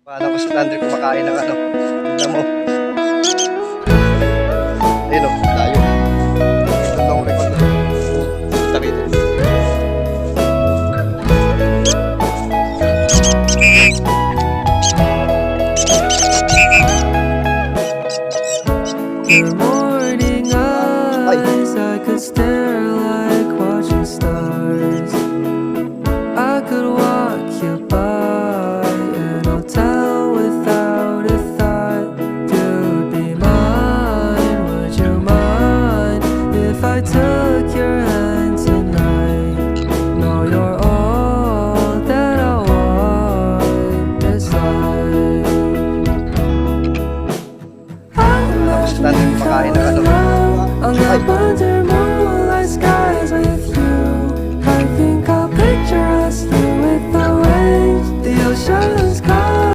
Paano ko si Thunder kumakain ng ano? Tingnan mo. Ayun o, tayo. Ito tong record na. Punta rito. The